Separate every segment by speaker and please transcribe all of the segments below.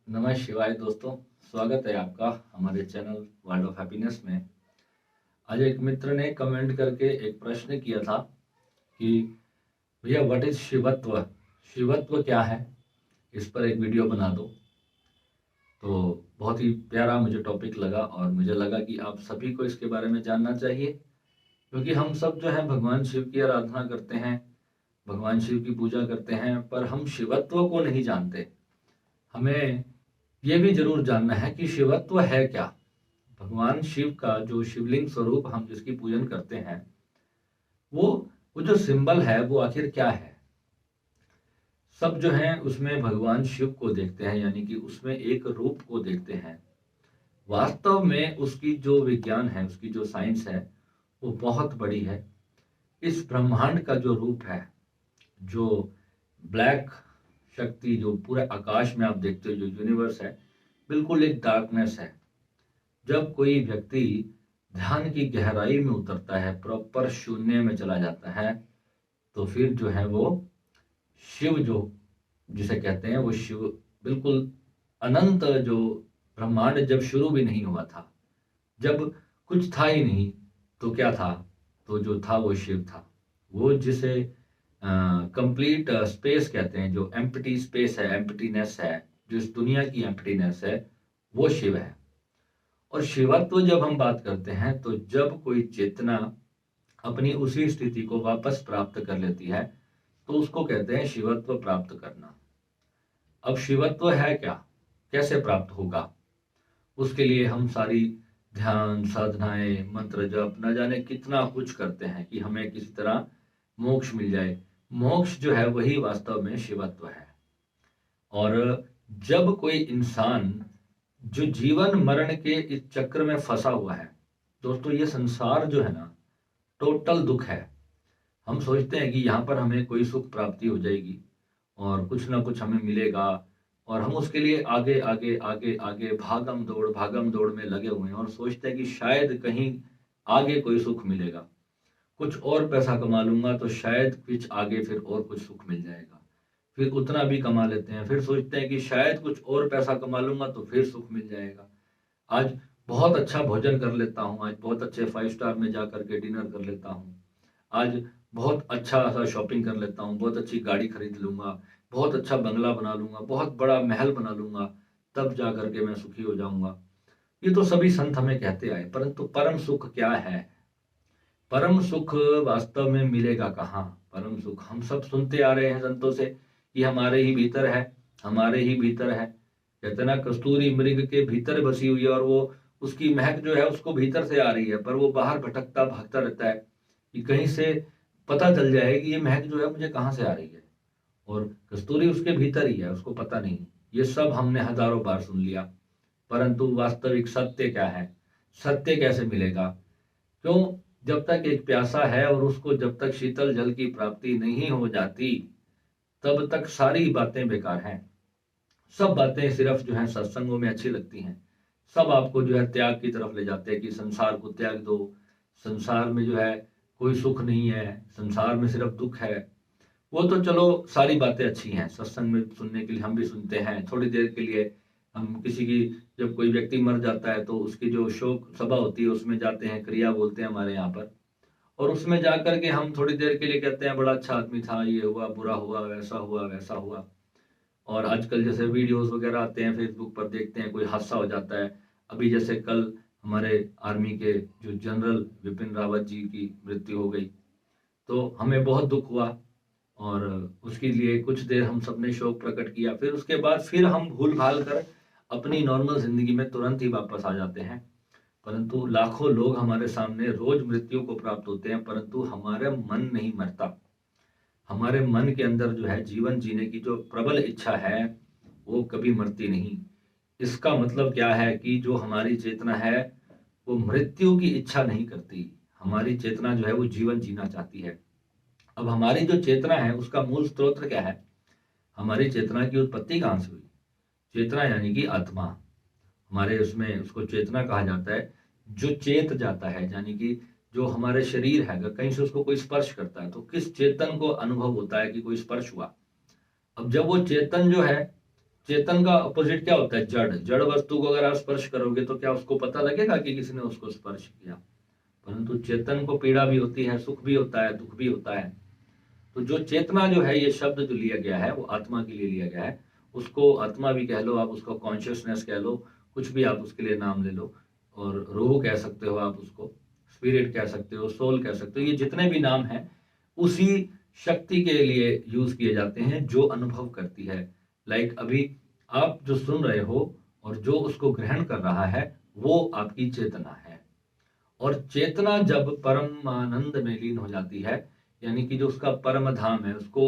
Speaker 1: नमः शिवाय दोस्तों। स्वागत है आपका हमारे चैनल वर्ल्ड ऑफ हैप्पीनेस में। आज एक मित्र ने कमेंट करके एक प्रश्न किया था कि भैया व्हाट इज शिवत्व, शिवत्व क्या है, इस पर एक वीडियो बना दो। तो बहुत ही प्यारा मुझे टॉपिक लगा और मुझे लगा कि आप सभी को इसके बारे में जानना चाहिए, क्योंकि हम सब जो है भगवान शिव की आराधना करते हैं, भगवान शिव की पूजा करते हैं, पर हम शिवत्व को नहीं जानते। हमें ये भी जरूर जानना है कि शिवत्व है क्या। भगवान शिव का जो शिवलिंग स्वरूप हम जिसकी पूजन करते हैं, वो वो जो सिंबल है वो आखिर क्या है। सब जो है उसमें भगवान शिव को देखते हैं, यानी कि उसमें एक रूप को देखते हैं। वास्तव में उसकी जो विज्ञान है, उसकी जो साइंस है, वो बहुत बड़ी है। इस ब्रह्मांड का जो रूप है, जो ब्लैक शक्ति जो पूरे आकाश में आप देखते हो, जो यूनिवर्स है, बिल्कुल एक डार्कनेस है। जब कोई व्यक्ति ध्यान की गहराई में उतरता है, प्रॉपर शून्य में चला जाता है, तो फिर जो है वो शिव जो जिसे कहते हैं वो शिव, बिल्कुल अनंत जो ब्रह्मांड जब शुरू भी नहीं हुआ था, जब कुछ था ही नहीं, तो क्या था? तो जो था वो शिव था। वो जिसे कंप्लीट स्पेस कहते हैं, जो एम्प्टी स्पेस है, एम्प्टीनेस है, जो इस दुनिया की एम्प्टीनेस है, वो शिव है। और शिवत्व जब हम बात करते हैं, तो जब कोई चेतना अपनी उसी स्थिति को वापस प्राप्त कर लेती है, तो उसको कहते हैं शिवत्व प्राप्त करना। अब शिवत्व है क्या, कैसे प्राप्त होगा? उसके लिए हम सारी ध्यान साधनाएं, मंत्र जप, न जाने कितना कुछ करते हैं कि हमें किसी तरह मोक्ष मिल जाए। मोक्ष जो है वही वास्तव में शिवत्व है। और जब कोई इंसान जो जीवन मरण के इस चक्र में फंसा हुआ है, दोस्तों ये संसार जो है ना, टोटल दुख है। हम सोचते हैं कि यहाँ पर हमें कोई सुख प्राप्ति हो जाएगी और कुछ ना कुछ हमें मिलेगा, और हम उसके लिए आगे आगे आगे आगे भागम दौड़ में लगे हुए हैं और सोचते हैं कि शायद कहीं आगे कोई सुख मिलेगा, कुछ और पैसा कमा लूंगा तो शायद कुछ आगे फिर और कुछ सुख मिल जाएगा। फिर उतना भी कमा लेते हैं, फिर सोचते हैं कि शायद कुछ और पैसा कमा लूंगा तो फिर सुख मिल जाएगा। आज बहुत अच्छा भोजन कर लेता हूँ, आज बहुत अच्छे 5 स्टार में जा करके डिनर कर लेता हूँ, आज बहुत अच्छा सा शॉपिंग कर लेता हूँ, बहुत अच्छी गाड़ी खरीद लूंगा, बहुत अच्छा बंगला बना लूंगा, बहुत बड़ा महल बना लूंगा, तब जा करके मैं सुखी हो जाऊंगा। ये तो सभी संत हमें कहते आए, परंतु परम सुख क्या है? परम सुख वास्तव में मिलेगा कहाँ? परम सुख हम सब सुनते आ रहे हैं संतों से कि हमारे ही भीतर है, हमारे ही भीतर है। कहते ना, कस्तूरी मृग के भीतर बसी हुई है और वो उसकी महक जो है उसको भीतर से आ रही है, पर वो बाहर भटकता भागता रहता है कि कहीं से पता चल जाए कि ये महक जो है मुझे कहाँ से आ रही है। और कस्तूरी उसके भीतर ही है, उसको पता नहीं। ये सब हमने हजारों बार सुन लिया, परंतु वास्तविक सत्य क्या है? सत्य कैसे मिलेगा? क्यों? जब तक एक प्यासा है और उसको जब तक शीतल जल की प्राप्ति नहीं हो जाती, तब तक सारी बातें बेकार हैं। सब बातें सिर्फ जो है सत्संगों में अच्छी लगती हैं। सब आपको जो है त्याग की तरफ ले जाते हैं कि संसार को त्याग दो, संसार में जो है कोई सुख नहीं है, संसार में सिर्फ दुख है। वो तो चलो सारी बातें अच्छी हैं, सत्संग में सुनने के लिए हम भी सुनते हैं थोड़ी देर के लिए। हम किसी की, जब कोई व्यक्ति मर जाता है तो उसकी जो शोक सभा होती है उसमें जाते हैं, क्रिया बोलते हैं हमारे यहाँ पर, और उसमें जाकर के हम थोड़ी देर के लिए कहते हैं बड़ा अच्छा आदमी था, ये हुआ, बुरा हुआ, वैसा हुआ, वैसा हुआ। और आजकल जैसे वीडियोस वगैरह आते हैं फेसबुक पर, देखते हैं कोई हादसा हो जाता है। अभी जैसे कल हमारे आर्मी के जो जनरल विपिन रावत जी की मृत्यु हो गई, तो हमें बहुत दुख हुआ और उसके लिए कुछ देर हम सबने शोक प्रकट किया। फिर उसके बाद फिर हम भूल भाल कर अपनी नॉर्मल जिंदगी में तुरंत ही वापस आ जाते हैं। परंतु लाखों लोग हमारे सामने रोज मृत्यु को प्राप्त होते हैं, परंतु हमारा मन नहीं मरता। हमारे मन के अंदर जो है जीवन जीने की जो प्रबल इच्छा है, वो कभी मरती नहीं। इसका मतलब क्या है कि जो हमारी चेतना है वो मृत्यु की इच्छा नहीं करती। हमारी चेतना जो है वो जीवन जीना चाहती है। अब हमारी जो चेतना है उसका मूल स्रोत क्या है? हमारी चेतना की उत्पत्ति कहाँ से हुई? चेतना यानी कि आत्मा। हमारे उसमें उसको चेतना कहा जाता है। जो चेत जाता है, यानी कि जो हमारे शरीर है, अगर कहीं से उसको कोई स्पर्श करता है तो किस चेतन को अनुभव होता है कि कोई स्पर्श हुआ। अब जब वो चेतन जो है चेतन का अपोजिट क्या होता है? जड़। जड़ वस्तु को अगर आप स्पर्श करोगे तो क्या उसको पता लगेगा कि किसी ने उसको स्पर्श किया? परंतु चेतन को पीड़ा भी होती है, सुख भी होता है, दुख भी होता है। तो जो चेतना जो है, ये शब्द जो लिया गया है वो आत्मा के लिए लिया गया है। उसको आत्मा भी कह लो आप, उसको कॉन्शियसनेस कह लो, कुछ भी आप उसके लिए नाम ले लो। और रूह कह सकते हो आप उसको, स्पिरिट कह सकते हो, सोल कह सकते हो, ये जितने भी नाम हैं उसी शक्ति के लिए यूज किए जाते हैं जो अनुभव करती है। लाइक अभी आप जो सुन रहे हो और जो उसको ग्रहण कर रहा है वो आपकी चेतना है। और चेतना जब परम आनंद में लीन हो जाती है, यानी कि जो उसका परम धाम है, उसको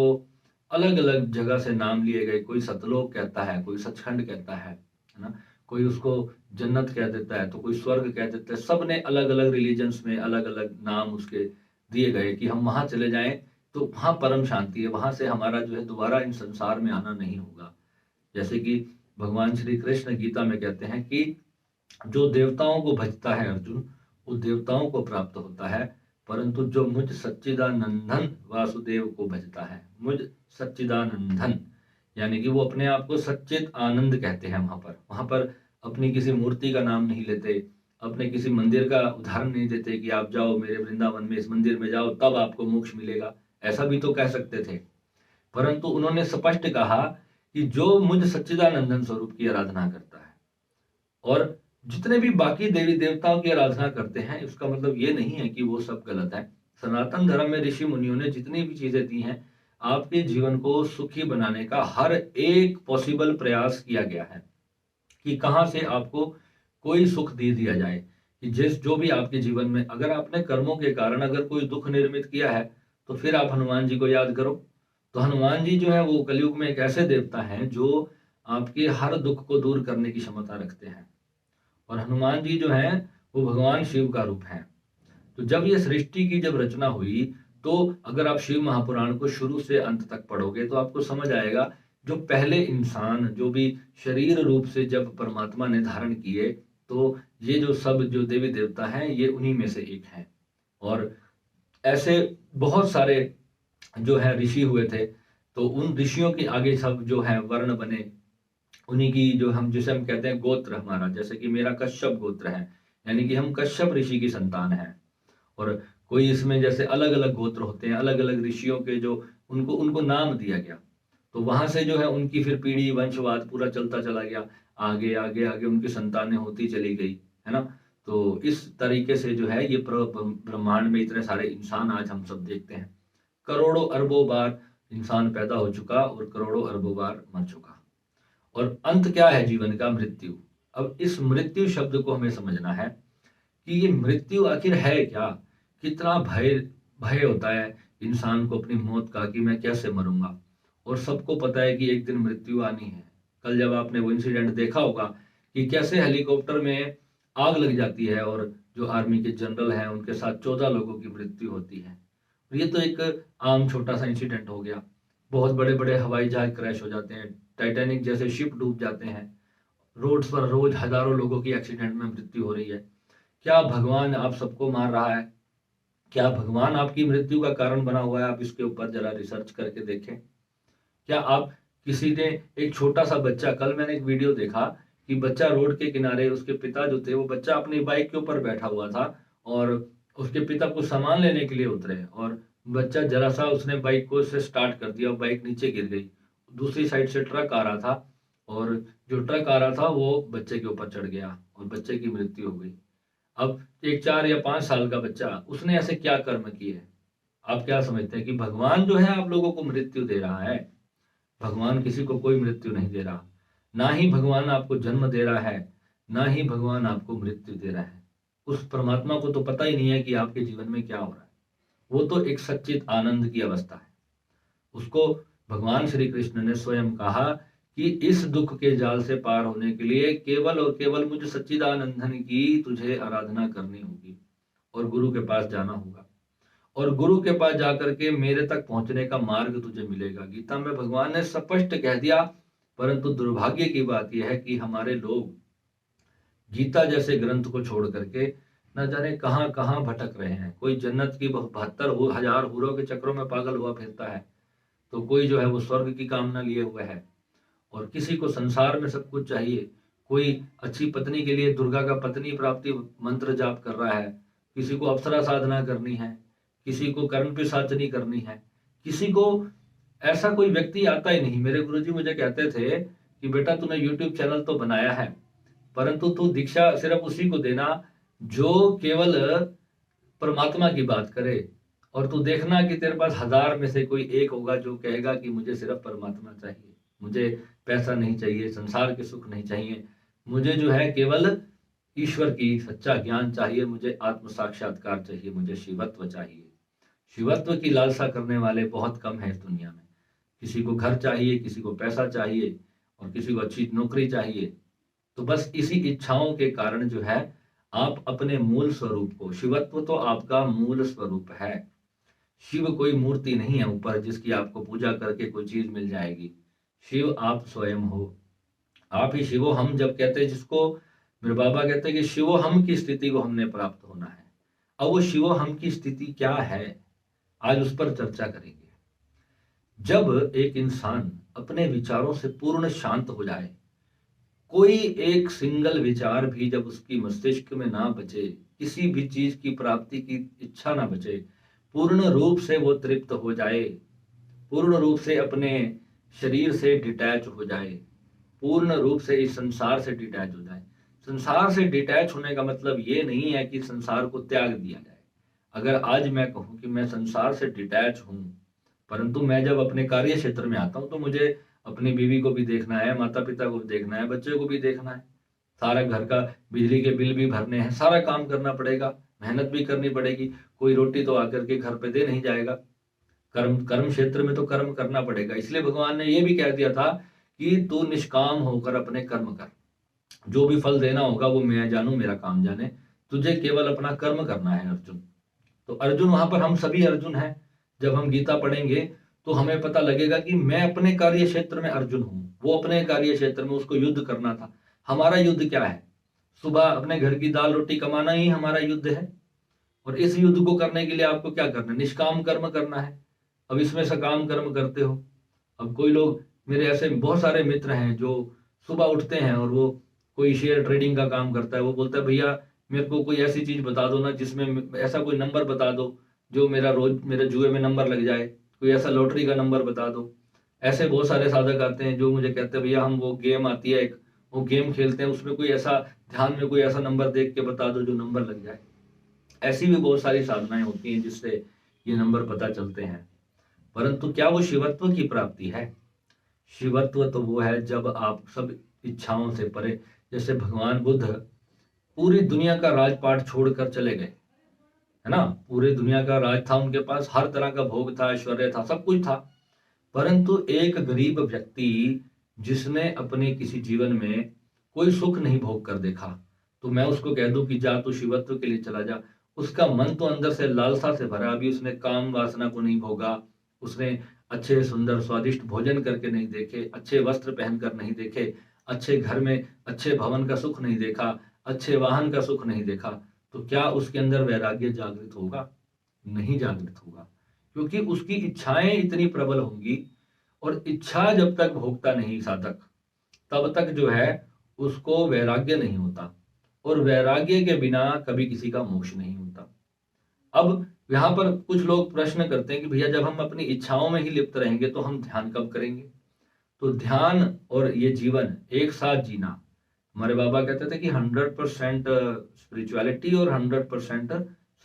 Speaker 1: अलग अलग जगह से नाम लिए गए, कोई सतलोक कहता है, कोई सचखंड कहता है ना, कोई उसको जन्नत कह देता है, तो कोई स्वर्ग कह देता है। सब ने अलग अलग रिलीजन्स में अलग अलग नाम उसके दिए गए कि हम वहां चले जाएं तो वहां परम शांति है, वहां से हमारा जो है दोबारा इन संसार में आना नहीं होगा। जैसे कि भगवान श्री कृष्ण गीता में कहते हैं कि जो देवताओं को भजता है अर्जुन, वो देवताओं को प्राप्त होता है, परंतु जो मुझ सच्चिदानंदन वासुदेव को भजता है, मुझ सच्चिदानंदन, यानी कि वो अपने आप को सच्चित आनंद कहते हैं। वहां पर अपनी किसी मूर्ति का नाम नहीं लेते, अपने किसी मंदिर का उदाहरण नहीं देते कि आप जाओ मेरे वृंदावन में, इस मंदिर में जाओ तब आपको मोक्ष मिलेगा। ऐसा भी तो कह सकते थे, परंतु उन्होंने स्पष्ट कहा कि जो मुझ सच्चिदानंदन स्वरूप की आराधना करता है, और जितने भी बाकी देवी देवताओं की आराधना करते हैं, उसका मतलब ये नहीं है कि वो सब गलत है। सनातन धर्म में ऋषि मुनियों ने जितनी भी चीजें दी हैं, आपके जीवन को सुखी बनाने का हर एक पॉसिबल प्रयास किया गया है कि कहां से आपको कोई सुख दे दिया जाए। कि जिस जो भी आपके जीवन में, अगर आपने कर्मों के कारण अगर कोई दुख निर्मित किया है, तो फिर आप हनुमान जी को याद करो। तो हनुमान जी जो है वो कलयुग में एक ऐसे देवता हैं जो आपके हर दुख को दूर करने की क्षमता रखते हैं। और हनुमान जी जो हैं वो भगवान शिव का रूप है। तो जब ये सृष्टि की जब रचना हुई, तो अगर आप शिव महापुराण को शुरू से अंत तक पढ़ोगे तो आपको समझ आएगा, जो पहले इंसान जो भी शरीर रूप से जब परमात्मा ने धारण किए, तो ये जो सब जो देवी देवता हैं ये उन्हीं में से एक हैं। और ऐसे बहुत सारे जो है ऋषि हुए थे, तो उन ऋषियों के आगे सब जो है वर्ण बने, उन्हीं की जो हम जिसे हम कहते हैं गोत्र हमारा, जैसे कि मेरा कश्यप गोत्र है, यानी कि हम कश्यप ऋषि की संतान हैं। और कोई इसमें जैसे अलग अलग गोत्र होते हैं, अलग अलग ऋषियों के जो उनको उनको नाम दिया गया, तो वहां से जो है उनकी फिर पीढ़ी वंशवाद पूरा चलता चला गया, आगे आगे आगे उनकी संतानें होती चली गई, है ना। तो इस तरीके से जो है ये ब्रह्मांड में इतने सारे इंसान आज हम सब देखते हैं। करोड़ों अरबों बार इंसान पैदा हो चुका और करोड़ों अरबों बार मर चुका। और अंत क्या है जीवन का? मृत्यु। अब इस मृत्यु शब्द को हमें समझना है कि ये मृत्यु आखिर है क्या। कितना भय भय होता है इंसान को अपनी मौत का, कि मैं कैसे मरूंगा। और सबको पता है कि एक दिन मृत्यु आनी है। कल जब आपने वो इंसिडेंट देखा होगा कि कैसे हेलीकॉप्टर में आग लग जाती है और जो आर्मी के जनरल हैं उनके साथ 14 लोगों की मृत्यु होती है। ये तो एक आम छोटा सा इंसिडेंट हो गया। बहुत बड़े बड़े हवाई जहाज क्रैश हो जाते हैं, टाइटैनिक जैसे शिप डूब जाते हैं, रोड्स पर रोज हजारों लोगों की एक्सीडेंट में मृत्यु हो रही है। क्या भगवान आप सबको मार रहा है? क्या भगवान आपकी मृत्यु का कारण बना हुआ है? आप इसके ऊपर जरा रिसर्च करके देखें। क्या आप किसी ने, एक छोटा सा बच्चा, कल मैंने एक वीडियो देखा कि बच्चा रोड के किनारे, उसके पिता जो थे, वो बच्चा अपनी बाइक के ऊपर बैठा हुआ था और उसके पिता कुछ सामान लेने के लिए उतरे और बच्चा जरा सा उसने बाइक को से स्टार्ट कर दिया और बाइक नीचे गिर गई। दूसरी साइड से ट्रक आ रहा था और जो ट्रक आ रहा था वो बच्चे के ऊपर चढ़ गया और बच्चे की मृत्यु हो गई। अब एक 4 या 5 साल का बच्चा, उसने ऐसे क्या कर्म किए? आप क्या समझते हैं कि भगवान जो है आप लोगों को मृत्यु दे रहा है? भगवान किसी को कोई मृत्यु नहीं दे रहा। ना ही भगवान आपको जन्म दे रहा है, ना ही भगवान आपको मृत्यु दे रहा है। उस परमात्मा को तो पता ही नहीं है कि आपके जीवन में क्या हो रहा है। वो तो एक सच्चित आनंद की अवस्था है। उसको भगवान श्री कृष्ण ने स्वयं कहा कि इस दुख के जाल से पार होने के लिए केवल और केवल मुझ सच्चिदानंदन की तुझे आराधना करनी होगी और गुरु के पास जाना होगा, और गुरु के पास जाकर के मेरे तक पहुंचने का मार्ग तुझे मिलेगा। गीता में भगवान ने स्पष्ट कह दिया। परंतु दुर्भाग्य की बात यह है कि हमारे लोग गीता जैसे ग्रंथ को छोड़ करके न जाने कहां कहां भटक रहे हैं। कोई जन्नत की 72,000 हूरों के चक्रों में पागल हुआ फिरता है, तो कोई जो है वो स्वर्ग की कामना लिए हुए है। और किसी को संसार में सब कुछ चाहिए, कोई अच्छी पत्नी के लिए दुर्गा का पत्नी प्राप्ति मंत्र जाप कर रहा है, किसी को अप्सरा साधना करनी है, किसी को कर्ण पिशाचनी करनी है, किसी को ऐसा कोई व्यक्ति आता ही नहीं। मेरे गुरुजी मुझे कहते थे कि बेटा तूने यूट्यूब चैनल तो बनाया है, परंतु तू दीक्षा सिर्फ उसी को देना जो केवल परमात्मा की बात करे, और तू देखना कि तेरे पास 1000 में से कोई एक होगा जो कहेगा कि मुझे सिर्फ परमात्मा चाहिए, मुझे पैसा नहीं चाहिए, संसार के सुख नहीं चाहिए, मुझे जो है केवल ईश्वर की सच्चा ज्ञान चाहिए, मुझे आत्म साक्षात्कार चाहिए, मुझे शिवत्व चाहिए। शिवत्व की लालसा करने वाले बहुत कम है इस दुनिया में। किसी को घर चाहिए, किसी को पैसा चाहिए, और किसी को अच्छी नौकरी चाहिए। तो बस इसी इच्छाओं के कारण जो है आप अपने मूल स्वरूप को, शिवत्व तो आपका मूल स्वरूप है। शिव कोई मूर्ति नहीं है ऊपर जिसकी आपको पूजा करके कोई चीज मिल जाएगी। शिव आप स्वयं हो, आप ही शिवो हम जब कहते हैं, जिसको मेरे बाबा कहते हैं कि शिवो हम की स्थिति को हमने प्राप्त होना है। अब वो शिवो हम की स्थिति क्या है, आज उस पर चर्चा करेंगे। जब एक इंसान अपने विचारों से पूर्ण शांत हो जाए, कोई एक सिंगल विचार भी जब उसकी मस्तिष्क में ना बचे, किसी भी चीज की प्राप्ति की इच्छा ना बचे, पूर्ण रूप से वो तृप्त हो जाए, पूर्ण रूप से अपने शरीर से डिटैच हो जाए, पूर्ण रूप से इस संसार से डिटैच हो जाए। संसार से डिटैच होने का मतलब ये नहीं है कि संसार को त्याग दिया जाए। अगर आज मैं कहूं कि मैं संसार से डिटैच हूं, परंतु मैं जब अपने कार्य क्षेत्र में आता हूं तो मुझे अपनी बीवी को भी देखना है, माता पिता को भी देखना है, बच्चे को भी देखना है, सारा घर का बिजली के बिल भी भरने हैं, सारा काम करना पड़ेगा, मेहनत भी करनी पड़ेगी। कोई रोटी तो आकर के घर पे दे नहीं जाएगा। कर्म कर्म क्षेत्र में तो कर्म करना पड़ेगा। इसलिए भगवान ने ये भी कह दिया था कि तू निष्काम होकर अपने कर्म कर, जो भी फल देना होगा वो मैं जानू, मेरा काम जाने, तुझे केवल अपना कर्म करना है अर्जुन। तो अर्जुन वहां पर हम सभी अर्जुन हैं। जब हम गीता पढ़ेंगे तो हमें पता लगेगा कि मैं अपने कार्य क्षेत्र में अर्जुन हूं, वो अपने कार्य क्षेत्र में उसको युद्ध करना था। हमारा युद्ध क्या है? सुबह अपने घर की दाल रोटी कमाना ही हमारा युद्ध है। और इस युद्ध को करने के लिए आपको क्या करना है? निष्काम कर्म करना है। अब इसमें सकाम कर्म करते हो। अब कोई लोग, मेरे ऐसे बहुत सारे मित्र हैं जो सुबह उठते हैं और वो कोई शेयर ट्रेडिंग का काम करता है, वो बोलता है भैया मेरे को कोई ऐसी चीज बता दो ना जिसमें ऐसा कोई नंबर बता दो जो मेरा रोज मेरे जुए में नंबर लग जाए, कोई ऐसा लॉटरी का नंबर बता दो। ऐसे बहुत सारे साधक आते हैं जो मुझे कहते हैं भैया हम वो गेम आती है एक, वो गेम खेलते हैं, उसमें कोई ऐसा ध्यान में कोई ऐसा नंबर देख के बता दो जो नंबर लग जाए। ऐसी भी बहुत सारी साधनाएं होती हैं जिससे ये नंबर पता चलते हैं। परंतु क्या वो शिवत्व की प्राप्ति है? शिवत्व तो वो है जब आप सब इच्छाओं से परे, जैसे भगवान बुद्ध पूरी दुनिया का राजपाट छोड़कर चले गए, है ना, पूरी दुनिया का राज था उनके पास, हर तरह का भोग था, ऐश्वर्य था, सब कुछ था। परंतु एक गरीब व्यक्ति जिसने अपने किसी जीवन में कोई सुख नहीं भोग कर देखा, तो मैं उसको कह दूं कि जा तू शिवत्व के लिए चला जा। उसका मन तो अंदर से लालसा से भरा, अभी उसने काम वासना को नहीं भोगा, उसने अच्छे सुंदर स्वादिष्ट भोजन करके नहीं देखे, अच्छे वस्त्र पहनकर नहीं देखे, अच्छे घर में अच्छे भवन का सुख नहीं देखा, अच्छे वाहन का सुख नहीं देखा, तो क्या उसके अंदर वैराग्य जागृत होगा? नहीं जागृत होगा, क्योंकि उसकी इच्छाएं इतनी प्रबल होंगी। और इच्छा जब तक भोगता नहीं साधक, तब तक जो है उसको वैराग्य नहीं होता, और वैराग्य के बिना कभी किसी का मोक्ष नहीं होता। अब यहाँ पर कुछ लोग प्रश्न करते हैं कि भैया जब हम अपनी इच्छाओं में ही लिप्त रहेंगे तो हम ध्यान कब करेंगे? तो ध्यान और ये जीवन एक साथ जीना, हमारे बाबा कहते थे कि 100% स्पिरिचुअलिटी और 100%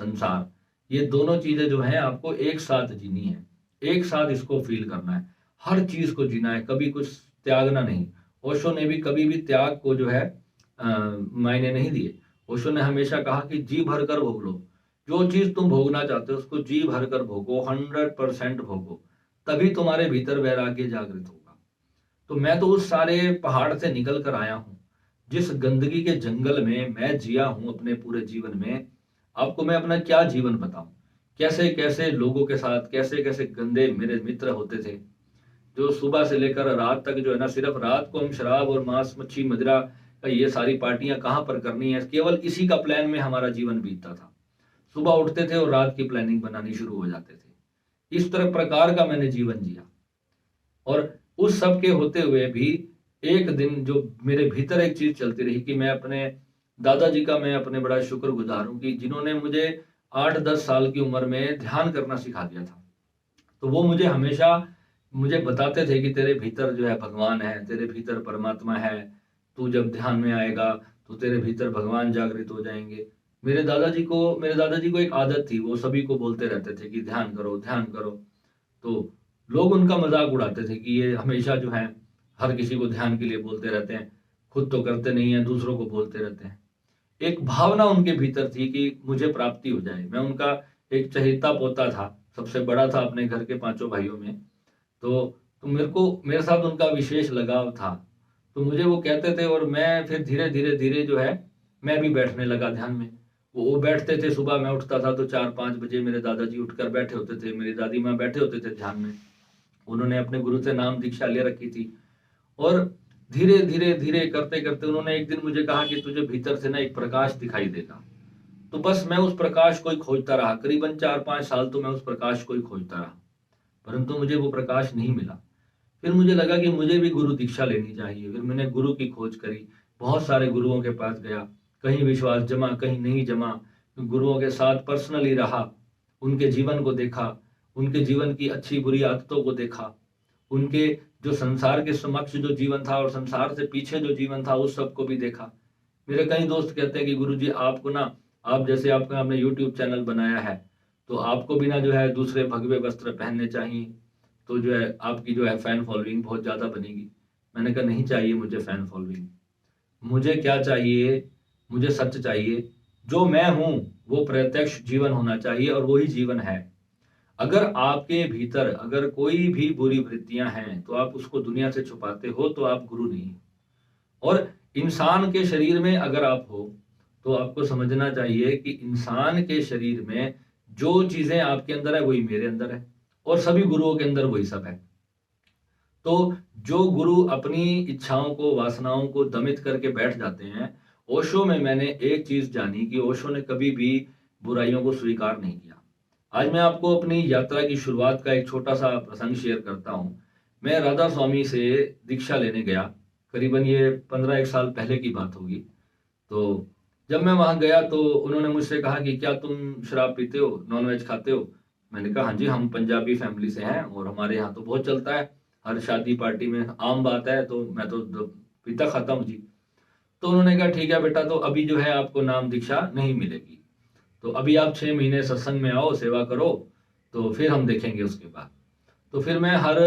Speaker 1: संसार, ये दोनों चीजें जो हैं आपको एक साथ जीनी है, एक साथ इसको फील करना है, हर चीज को जीना है, कभी कुछ त्यागना नहीं। ओशो ने भी कभी भी त्याग को जो है मायने नहीं दिए। ओशो ने हमेशा कहा कि जी भर कर भोग लो, जो चीज तुम भोगना चाहते हो उसको जी भर कर भोगो, 100% भोगो, तभी तुम्हारे भीतर वैराग्य जागृत होगा। तो मैं तो उस सारे पहाड़ से निकल कर आया हूं, जिस गंदगी के जंगल में मैं जिया हूं अपने पूरे जीवन में। आपको मैं अपना क्या जीवन बताऊं, कैसे कैसे लोगों के साथ कैसे कैसे गंदे मेरे मित्र होते थे, जो सुबह से लेकर रात तक जो है ना, सिर्फ रात को हम शराब और मांस मच्छी मदिरा का ये सारी पार्टियां कहाँ पर करनी है, केवल इसी का प्लान में हमारा जीवन बीतता था। सुबह उठते थे और रात की प्लानिंग बनानी शुरू हो जाते थे। इस तरह प्रकार का मैंने जीवन जिया, और उस सब के होते हुए भी एक दिन जो मेरे भीतर एक चीज चलती रही कि मैं अपने दादाजी का मैं अपने बड़ा शुक्रगुजार हूँ कि जिन्होंने मुझे 8-10 साल की उम्र में ध्यान करना सिखा दिया था। तो वो मुझे हमेशा मुझे बताते थे कि तेरे भीतर जो है भगवान है, तेरे भीतर परमात्मा है, तू जब ध्यान में आएगा तो तेरे भीतर भगवान जागृत हो जाएंगे। मेरे दादाजी को एक आदत थी, वो सभी को बोलते रहते थे कि ध्यान करो, ध्यान करो। तो लोग उनका मजाक उड़ाते थे कि ये हमेशा जो है हर किसी को ध्यान के लिए बोलते रहते हैं, खुद तो करते नहीं है, दूसरों को बोलते रहते हैं। एक भावना उनके भीतर थी कि मुझे प्राप्ति हो जाए। मैं उनका एक चहेता पोता था, सबसे बड़ा था अपने घर के पांचों भाइयों में। तो मेरे साथ उनका विशेष लगाव था। तो मुझे वो कहते थे और मैं फिर धीरे धीरे धीरे जो है मैं भी बैठने लगा ध्यान में। वो बैठते थे, सुबह मैं उठता था तो 4-5 बजे मेरे दादाजी उठकर बैठे होते थे, मेरी दादी माँ बैठे होते थे ध्यान में। उन्होंने अपने गुरु से नाम दीक्षा ले रखी थी। और धीरे धीरे धीरे करते करते उन्होंने एक दिन मुझे कहा कि तुझे भीतर से ना एक प्रकाश दिखाई देगा। तो बस मैं उस प्रकाश को ही खोजता रहा, करीबन 4-5 साल तो मैं उस प्रकाश को ही खोजता रहा, परंतु मुझे वो प्रकाश नहीं मिला। फिर मुझे लगा कि मुझे भी गुरु दीक्षा लेनी चाहिए। फिर मैंने गुरु की खोज करी, बहुत सारे गुरुओं के पास गया, कहीं विश्वास जमा कहीं नहीं जमा। गुरुओं के साथ पर्सनली रहा, उनके जीवन को देखा, उनके जीवन की अच्छी बुरी आदतों को देखा, उनके जो संसार के समक्ष जो जीवन था और संसार से पीछे जो जीवन था उस सब को भी देखा। मेरे कई दोस्त कहते हैं कि गुरुजी आपको ना, आप जैसे आपने यूट्यूब चैनल बनाया है तो आपको भी ना जो है दूसरे भगवे वस्त्र पहनने चाहिए, तो जो है आपकी जो है फैन फॉलोइंग बहुत ज्यादा बनेगी। मैंने कहा नहीं चाहिए मुझे फैन फॉलोइंग, मुझे क्या चाहिए, मुझे सच चाहिए। जो मैं हूं वो प्रत्यक्ष जीवन होना चाहिए और वही जीवन है। अगर आपके भीतर अगर कोई भी बुरी वृत्तियां हैं तो आप उसको दुनिया से छुपाते हो तो आप गुरु नहीं हो। और इंसान के शरीर में अगर आप हो तो आपको समझना चाहिए कि इंसान के शरीर में जो चीजें आपके अंदर है वही मेरे अंदर है और सभी गुरुओं के अंदर वही सब है। तो जो गुरु अपनी इच्छाओं को वासनाओं को दमित करके बैठ जाते हैं, ओशो में मैंने एक चीज जानी कि ओशो ने कभी भी बुराइयों को स्वीकार नहीं किया। आज मैं आपको अपनी यात्रा की शुरुआत का एक छोटा सा प्रसंग शेयर करता हूँ। मैं राधा स्वामी से दीक्षा लेने गया, करीबन ये 15 साल पहले की बात होगी। तो जब मैं वहां गया तो उन्होंने मुझसे कहा कि क्या तुम शराब पीते हो, नॉनवेज खाते हो। मैंने कहा हाँ जी, हम पंजाबी फैमिली से हैं और हमारे यहाँ तो बहुत चलता है, हर शादी पार्टी में आम बात है, तो मैं तो पीता खाता हूँ जी। तो उन्होंने कहा ठीक है बेटा, तो अभी जो है आपको नाम दीक्षा नहीं मिलेगी, तो अभी आप 6 महीने सत्संग में आओ, सेवा करो, तो फिर हम देखेंगे उसके बाद। तो फिर मैं हर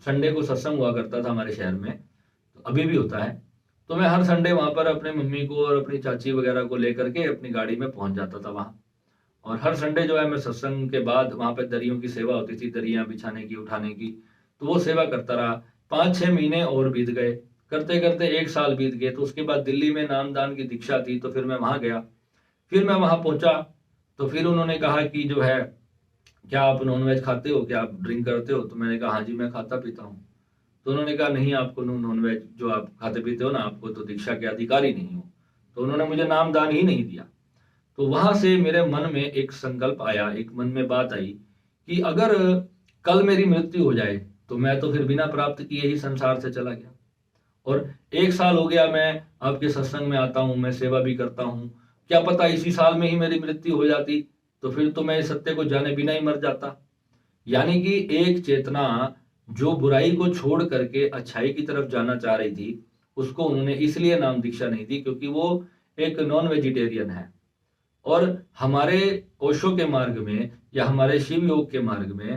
Speaker 1: संडे को सत्संग हुआ करता था हमारे शहर में, तो अभी भी होता है। तो मैं हर संडे वहां पर अपने मम्मी को और अपनी चाची वगैरह को लेकर के अपनी गाड़ी में पहुंच जाता था वहां। और हर संडे जो है मैं सत्संग के बाद वहां पर दरियों की सेवा होती थी, दरियां बिछाने की, उठाने की, तो वो सेवा करता रहा। 5-6 महीने और बीत गए, करते करते 1 साल बीत गए। तो उसके बाद दिल्ली में नामदान की दीक्षा थी, तो फिर मैं वहां गया। फिर मैं वहां पहुंचा तो फिर उन्होंने कहा कि जो है क्या आप नॉनवेज खाते हो, क्या आप ड्रिंक करते हो। तो मैंने कहा हाँ जी मैं खाता पीता हूँ। तो उन्होंने कहा नहीं, आपको नॉनवेज जो आप खाते पीते हो ना, आपको तो दीक्षा के अधिकारी नहीं हो। तो उन्होंने मुझे नामदान ही नहीं दिया। तो वहां से मेरे मन में एक संकल्प आया, एक मन में बात आई कि अगर कल मेरी मृत्यु हो जाए तो मैं तो फिर बिना प्राप्त किए ही संसार से चला गया। और 1 साल हो गया मैं आपके सत्संग में आता हूँ, मैं सेवा भी करता हूँ, क्या पता इसी साल में ही मेरी मृत्यु हो जाती, तो फिर तो मैं इस सत्य को जाने बिना ही मर जाता। यानी कि एक चेतना जो बुराई को छोड़ करके अच्छाई की तरफ जाना चाह रही थी, उसको उन्होंने इसलिए नाम दीक्षा नहीं दी क्योंकि वो एक नॉन वेजिटेरियन है। और हमारे ओशो के मार्ग में या हमारे शिव योग के मार्ग में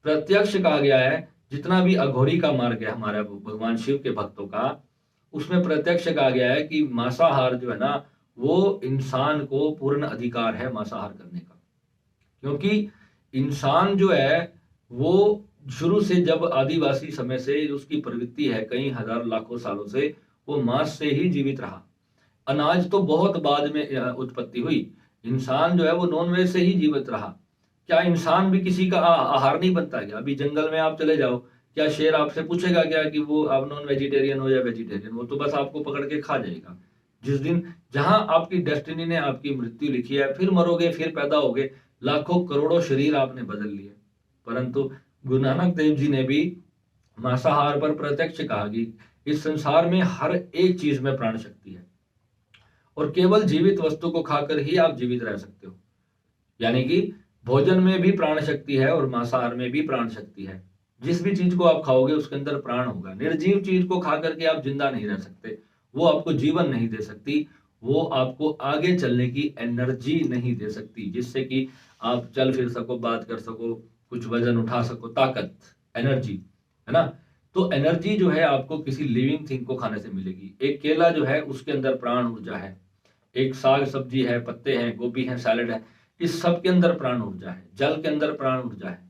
Speaker 1: प्रत्यक्ष कहा गया है, जितना भी अघोरी का मार्ग है हमारा भगवान शिव के भक्तों का, उसमें प्रत्यक्ष कहा गया है कि मांसाहार जो है ना, वो इंसान को पूर्ण अधिकार है मांसाहार करने का। क्योंकि इंसान जो है वो शुरू से, जब आदिवासी समय से उसकी प्रवृत्ति है, कई हजार लाखों सालों से वो मांस से ही जीवित रहा। अनाज तो बहुत बाद में उत्पत्ति हुई, इंसान जो है वो नॉन वेज से ही जीवित रहा। क्या इंसान भी किसी का आहार नहीं बनता क्या? अभी जंगल में आप चले जाओ, क्या शेर आपसे पूछेगा क्या कि वो आप नॉन वेजिटेरियन हो या वेजिटेरियन? वो तो बस आपको पकड़ के खा जाएगा। जिस दिन, जहां आपकी डेस्टिनी ने आपकी मृत्यु लिखी है, फिर मरोगे, फिर पैदा होगे, लाखों करोड़ों शरीर आपने बदल लिए। परंतु गुरु नानक देव जी ने भी मांसाहार पर प्रत्यक्ष कहा कि इस संसार में हर एक चीज में प्राण शक्ति है और केवल जीवित वस्तु को खाकर ही आप जीवित रह सकते हो। यानी कि भोजन में भी प्राण शक्ति है और मांसाहार में भी प्राण शक्ति है। जिस भी चीज को आप खाओगे उसके अंदर प्राण होगा। निर्जीव चीज को खा करके आप जिंदा नहीं रह सकते, वो आपको जीवन नहीं दे सकती, वो आपको आगे चलने की एनर्जी नहीं दे सकती जिससे कि आप चल फिर सको, बात कर सको, कुछ वजन उठा सको। ताकत, एनर्जी, है ना। तो एनर्जी जो है आपको किसी लिविंग थिंग को खाने से मिलेगी। एक केला जो है उसके अंदर प्राण ऊर्जा है, एक साग सब्जी है, पत्ते हैं, गोभी है, सैलड है, इस सब के अंदर प्राण ऊर्जा है। जल के अंदर प्राण ऊर्जा है,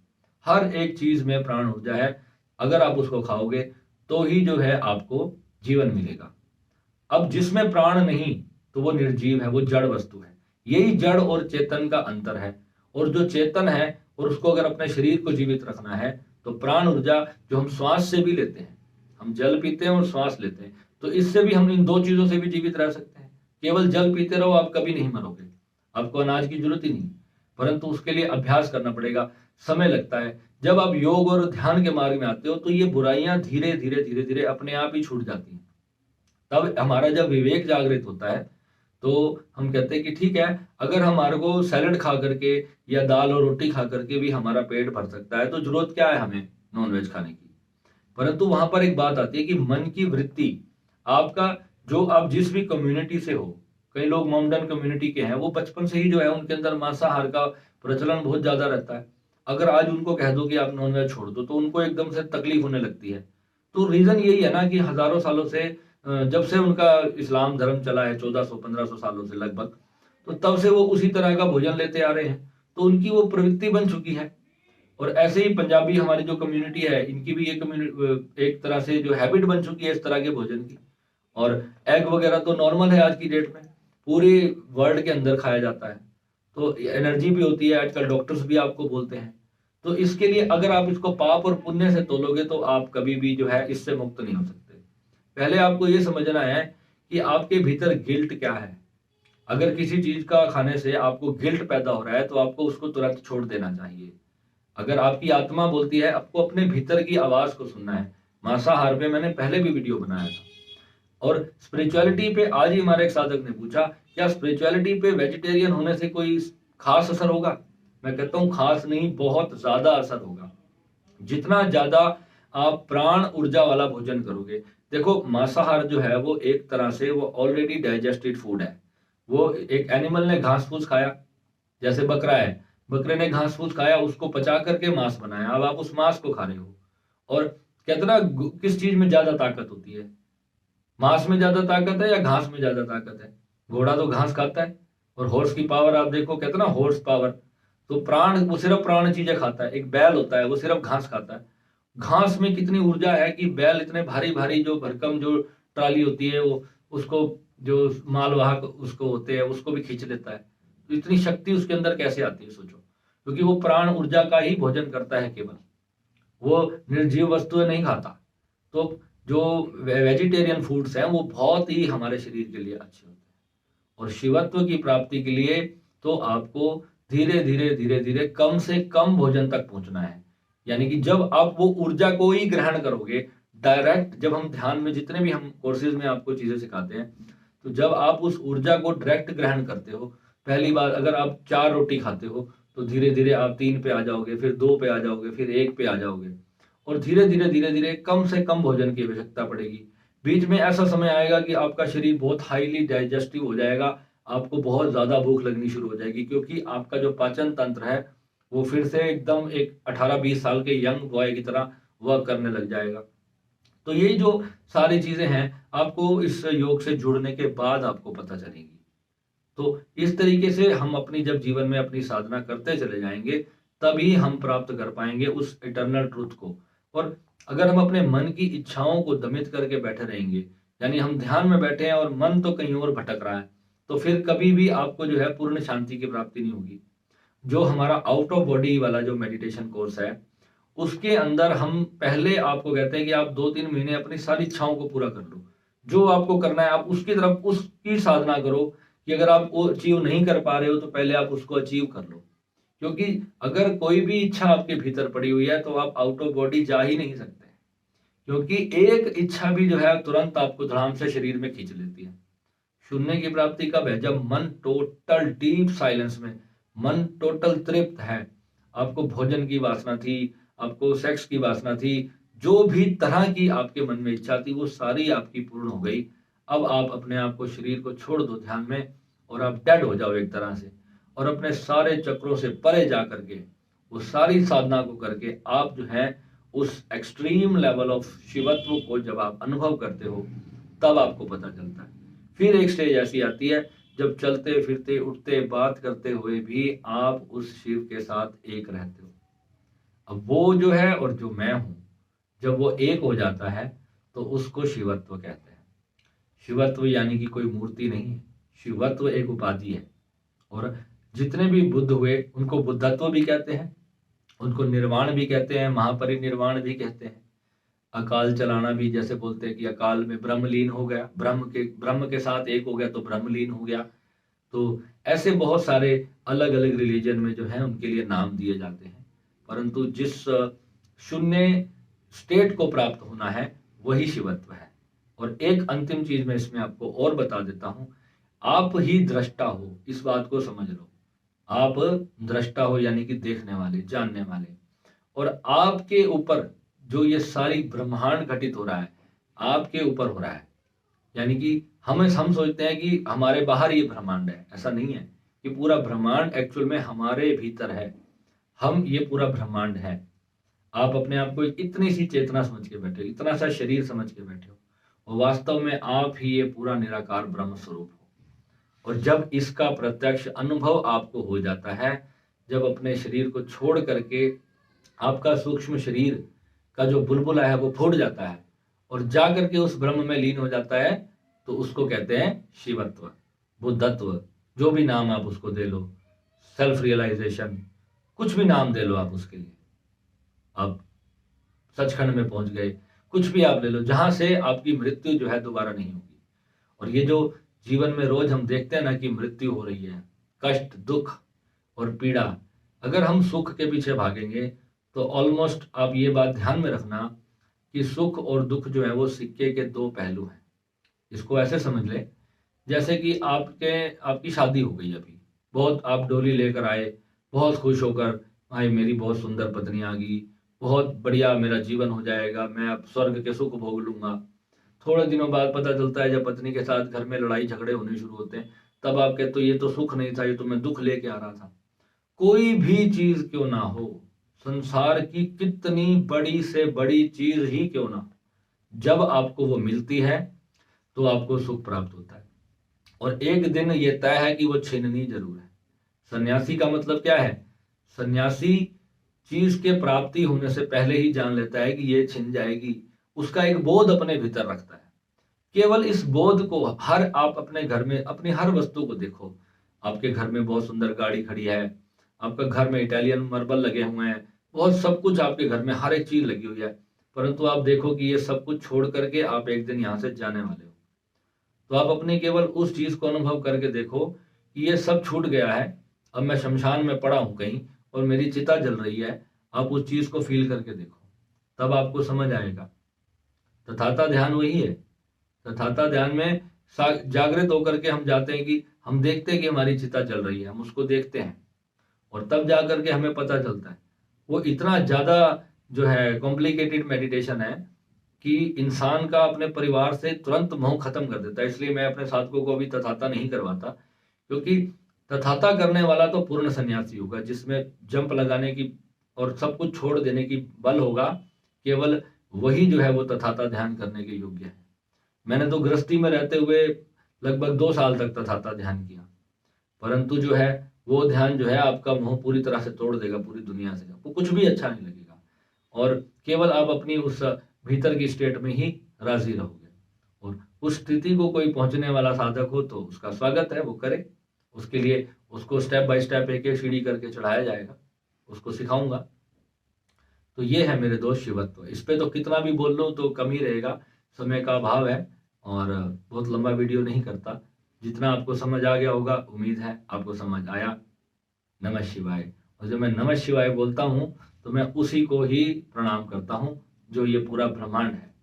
Speaker 1: हर एक चीज में प्राण ऊर्जा है। अगर आप उसको खाओगे तो ही जो है आपको जीवन मिलेगा। अब जिसमें प्राण नहीं तो वो निर्जीव है, वो जड़ वस्तु है। यही जड़ और चेतन का अंतर है। और जो चेतन है और उसको अगर अपने शरीर को जीवित रखना है तो प्राण ऊर्जा जो हम श्वास से भी लेते हैं, हम जल पीते हैं और श्वास लेते हैं, तो इससे भी हम इन दो चीजों से भी जीवित रह सकते हैं। केवल जल पीते रहो, आप कभी नहीं मरोगे, आपको अनाज की जरूरत ही नहीं, परंतु उसके लिए अभ्यास करना पड़ेगा, समय लगता है। जब आप योग और ध्यान के मार्ग में आते हो तो ये बुराइयां धीरे धीरे धीरे धीरे अपने आप ही छूट जाती हैं। तब हमारा जब विवेक जागृत होता है तो हम कहते हैं कि ठीक है, अगर हमारे को सैलड खा करके या दाल और रोटी खा करके भी हमारा पेट भर सकता है तो जरूरत क्या है हमें नॉनवेज खाने की। परंतु वहां पर एक बात आती है कि मन की वृत्ति, आपका जो आप जिस भी कम्युनिटी से हो, कई लोग माउंटेन कम्युनिटी के हैं, वो बचपन से ही जो है उनके अंदर मांसाहार का प्रचलन बहुत ज्यादा रहता है। अगर आज उनको कह दो कि आप नॉनवेज छोड़ दो तो उनको एकदम से तकलीफ होने लगती है। तो रीजन यही है ना कि हजारों सालों से, जब से उनका इस्लाम धर्म चला है 1400-1500 सालों से लगभग, तो तब से वो उसी तरह का भोजन लेते आ रहे हैं, तो उनकी वो प्रवृत्ति बन चुकी है। और ऐसे ही पंजाबी हमारी जो कम्युनिटी है, इनकी भी एक तरह से जो हैबिट बन चुकी है इस तरह के भोजन की। और एग वगैरह तो नॉर्मल है आज की डेट में, पूरे वर्ल्ड के अंदर खाया जाता है, तो एनर्जी भी होती है, आजकल डॉक्टर्स भी आपको बोलते हैं। तो इसके लिए अगर आप इसको पाप और पुण्य से तोलोगे तो आप कभी भी जो है इससे मुक्त नहीं हो सकते। पहले आपको ये समझना है कि आपके भीतर गिल्ट क्या है। अगर किसी चीज का खाने से आपको गिल्ट पैदा हो रहा है तो आपको उसको तुरंत छोड़ देना चाहिए। अगर आपकी आत्मा बोलती है, आपको अपने भीतर की आवाज को सुनना है। मांसाहार पे मैंने पहले भी वीडियो बनाया था। और स्पिरिचुअलिटी पे आज ही हमारे एक साधक ने पूछा, क्या स्पिरिचुअलिटी पे वेजिटेरियन होने से कोई खास असर होगा? मैं कहता हूँ खास नहीं, बहुत ज्यादा असर होगा। जितना ज्यादा आप प्राण ऊर्जा वाला भोजन करोगे। देखो, मांसाहार जो है वो एक तरह से वो ऑलरेडी डाइजेस्टेड फूड है। वो एक एनिमल ने घास फूस खाया, जैसे बकरा है, बकरे ने घास फूस खाया, उसको पचा करके मांस बनाया, अब आप उस मांस को खा रहे हो। और कितना, किस चीज में ज्यादा ताकत होती है? मांस में ज्यादा ताकत है या घास में ज्यादा ताकत है? घोड़ा तो घास खाता है। और हॉर्स की पावर आप देखो, कहते ना हॉर्स पावर। तो प्राण, वो सिर्फ प्राण चीजें खाता है। एक बैल होता है वो सिर्फ घास खाता है। घास में कितनी ऊर्जा है कि बैल इतने भारी भारी जो भरकम जो ट्राली होती है वो उसको, जो मालवाहक उसको होते हैं उसको भी खींच लेता है। तो इतनी शक्ति उसके अंदर कैसे आती है सोचो, क्योंकि वो प्राण ऊर्जा का ही भोजन करता है केवल, वो निर्जीव वस्तुएं नहीं खाता। तो जो वेजिटेरियन फूड्स हैं वो बहुत ही हमारे शरीर के लिए अच्छे होते हैं। और शिवत्व की प्राप्ति के लिए तो आपको धीरे धीरे धीरे धीरे कम से कम भोजन तक पहुंचना है। यानी कि जब आप वो ऊर्जा को ही ग्रहण करोगे डायरेक्ट, जब हम ध्यान में जितने भी हम कोर्सेज में आपको चीजें सिखाते हैं, तो जब आप उस ऊर्जा को डायरेक्ट ग्रहण करते हो, पहली बार अगर आप 4 रोटी खाते हो तो धीरे धीरे आप 3 पे आ जाओगे, फिर 2 पे आ जाओगे, फिर 1 पे आ जाओगे। और धीरे धीरे कम से कम भोजन की आवश्यकता पड़ेगी। बीच में ऐसा समय आएगा कि आपका शरीर बहुत हाईली डाइजेस्टिव हो जाएगा, आपको बहुत ज्यादा भूख लगनी शुरू हो जाएगी, क्योंकि आपका जो पाचन तंत्र है वो फिर से एकदम एक 18-20 साल के यंग बॉय की तरह वर्क करने लग जाएगा। तो ये जो सारी चीजें हैं आपको इस योग से जुड़ने के बाद आपको पता चलेगी। तो इस तरीके से हम अपनी जब जीवन में अपनी साधना करते चले जाएंगे तभी हम प्राप्त कर पाएंगे उस इटर्नल ट्रूथ को। और अगर हम अपने मन की इच्छाओं को दमित करके बैठे रहेंगे, यानी हम ध्यान में बैठे हैं और मन तो कहीं और भटक रहा है, तो फिर कभी भी आपको जो है पूर्ण शांति की प्राप्ति नहीं होगी। जो हमारा आउट ऑफ बॉडी वाला जो मेडिटेशन कोर्स है उसके अंदर हम पहले आपको कहते हैं कि आप 2-3 महीने अपनी सारी इच्छाओं को पूरा कर लो। जो आपको करना है आप उसकी तरफ उसकी साधना करो, कि अगर आप वो अचीव नहीं कर पा रहे हो तो पहले आप उसको अचीव कर लो। क्योंकि अगर कोई भी इच्छा आपके भीतर पड़ी हुई है तो आप आउट ऑफ बॉडी जा ही नहीं सकते, क्योंकि एक इच्छा भी जो है तुरंत आपको धड़ाम से शरीर में खींच लेती है। शून्य की प्राप्ति कब है? जब मन टोटल डीप साइलेंस में, मन टोटल तृप्त है। आपको भोजन की वासना थी, आपको सेक्स की वासना थी, जो भी तरह की आपके मन में इच्छा थी वो सारी आपकी पूर्ण हो गई। अब आप अपने आप को, शरीर को छोड़ दो ध्यान में, और आप डेड हो जाओ एक तरह से, और अपने सारे चक्रों से परे जा करके वो सारी साधना को करके आप जो है उस एक्सट्रीम लेवल ऑफ शिवत्व को जब आप अनुभव करते हो तब आपको पता चलता है। फिर एक स्टेज ऐसी आती है जब चलते फिरते उठते बात करते हुए भी आप उस शिव के साथ एक रहते हो। अब वो जो है और जो मैं हूं, जब वो एक हो जाता है तो उसको शिवत्व कहते हैं। शिवत्व यानी कि कोई मूर्ति नहीं है, शिवत्व एक उपाधि है। और जितने भी बुद्ध हुए उनको बुद्धत्व भी कहते हैं, उनको निर्वाण भी कहते हैं, महापरिनिर्वाण भी कहते हैं। अकाल चलाना भी, जैसे बोलते हैं कि अकाल में ब्रह्मलीन हो गया, ब्रह्म के साथ एक हो गया तो ब्रह्मलीन हो गया। तो ऐसे बहुत सारे अलग अलग रिलीजन में जो है उनके लिए नाम दिए जाते हैं, परंतु जिस शून्य स्टेट को प्राप्त होना है वही शिवत्व है। और एक अंतिम चीज मैं इसमें आपको और बता देता हूं, आप ही दृष्टा हो, इस बात को समझ लो। आप दृष्टा हो यानी कि देखने वाले, जानने वाले, और आपके ऊपर जो ये सारी ब्रह्मांड घटित हो रहा है आपके ऊपर हो रहा है। यानी कि हम सोचते हैं कि हमारे बाहर ये ब्रह्मांड है, ऐसा नहीं है। कि पूरा ब्रह्मांड एक्चुअल में हमारे भीतर है, हम ये पूरा ब्रह्मांड है। आप अपने आप को इतनी सी चेतना समझ के बैठे हो, इतना सा शरीर समझ के बैठे हो, और वास्तव में आप ही ये पूरा निराकार ब्रह्म स्वरूप हो। और जब इसका प्रत्यक्ष अनुभव आपको हो जाता है, जब अपने शरीर को छोड़ करके आपका सूक्ष्म शरीर का जो बुलबुला है वो फूट जाता है और जा करके उस ब्रह्म में लीन हो जाता है, तो उसको कहते हैं शिवत्व, बुद्धत्व, जो भी नाम आप उसको दे लो, सेल्फ रियलाइजेशन, कुछ भी नाम दे लो आप उसके लिए। आप सचखंड में पहुंच गए, कुछ भी आप ले लो, जहां से आपकी मृत्यु जो है दोबारा नहीं होगी। और ये जो जीवन में रोज हम देखते हैं ना कि मृत्यु हो रही है, कष्ट, दुख और पीड़ा, अगर हम सुख के पीछे भागेंगे तो ऑलमोस्ट आप ये बात ध्यान में रखना कि सुख और दुख जो है वो सिक्के के दो पहलू हैं। इसको ऐसे समझ ले जैसे कि आपकी शादी हो गई, अभी बहुत आप डोली लेकर आए, बहुत खुश होकर, भाई मेरी बहुत सुंदर पत्नी आ गई, बहुत बढ़िया मेरा जीवन हो जाएगा, मैं अब स्वर्ग के सुख भोग लूंगा। थोड़े दिनों बाद पता चलता है, जब पत्नी के साथ घर में लड़ाई झगड़े होने शुरू होते हैं, तब आप कहते हो ये तो सुख नहीं था, ये तो मैं दुख लेके आ रहा था। कोई भी चीज क्यों ना हो, संसार की कितनी बड़ी से बड़ी चीज ही क्यों ना हो, जब आपको वो मिलती है तो आपको सुख प्राप्त होता है। और एक दिन ये तय है कि वो छीननी जरूर है। सन्यासी का मतलब क्या है? सन्यासी चीज के प्राप्ति होने से पहले ही जान लेता है कि ये छिन जाएगी, उसका एक बोध अपने भीतर रखता है। केवल इस बोध को आप अपने घर में अपनी हर वस्तु को देखो। आपके घर में बहुत सुंदर गाड़ी खड़ी है, आपका घर में इटालियन मार्बल लगे हुए हैं, बहुत सब कुछ आपके घर में हर एक चीज लगी हुई है, परंतु आप देखो कि ये सब कुछ छोड़ करके आप एक दिन यहाँ से जाने वाले हो। तो आप अपने केवल उस चीज को अनुभव करके देखो कि ये सब छूट गया है, अब मैं शमशान में पड़ा हूं कहीं और मेरी चिता जल रही है। आप उस चीज को फील करके देखो, तब आपको समझ आएगा। तथाता ध्यान वही है। तथाता ध्यान में जागृत होकर के हम जाते हैं कि हम देखते हैं कि हमारी चिता जल रही है, हम उसको देखते हैं, और तब जा करके हमें पता चलता है। वो इतना ज्यादा जो है कॉम्प्लिकेटेड मेडिटेशन है कि इंसान का अपने परिवार से तुरंत मोह खत्म कर देता है। इसलिए मैं अपने साधकों को अभी तथाता नहीं करवाता, क्योंकि तथाता करने वाला तो पूर्ण सन्यासी होगा, जिसमें जंप लगाने की और सब कुछ छोड़ देने की बल होगा, केवल वही जो है वो तथाता ध्यान करने के योग्य है। मैंने तो गृहस्थी में रहते हुए लगभग 2 साल तक तथाता ध्यान किया, परंतु जो है वो ध्यान जो है आपका मोह पूरी तरह से तोड़ देगा पूरी दुनिया से, आपको कुछ भी अच्छा नहीं लगेगा, और केवल आप अपनी उस भीतर की स्टेट में ही राजी रहोगे। और उस स्थिति को कोई पहुंचने वाला साधक हो तो उसका स्वागत है, वो करे। उसके लिए उसको स्टेप बाय स्टेप एक एक सीढ़ी करके चढ़ाया जाएगा, उसको सिखाऊंगा। तो ये है मेरे दोस्त शिवत्व। इस पे तो कितना भी बोल लो तो कम ही रहेगा, समय का अभाव है और बहुत लंबा वीडियो नहीं करता। जितना आपको समझ आ गया होगा, उम्मीद है आपको समझ आया। नमः शिवाय। और जब मैं नमः शिवाय बोलता हूँ तो मैं उसी को ही प्रणाम करता हूँ जो ये पूरा ब्रह्मांड है।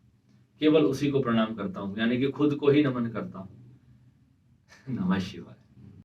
Speaker 1: केवल उसी को प्रणाम करता हूँ, यानी कि खुद को ही नमन करता हूँ। नमः शिवाय।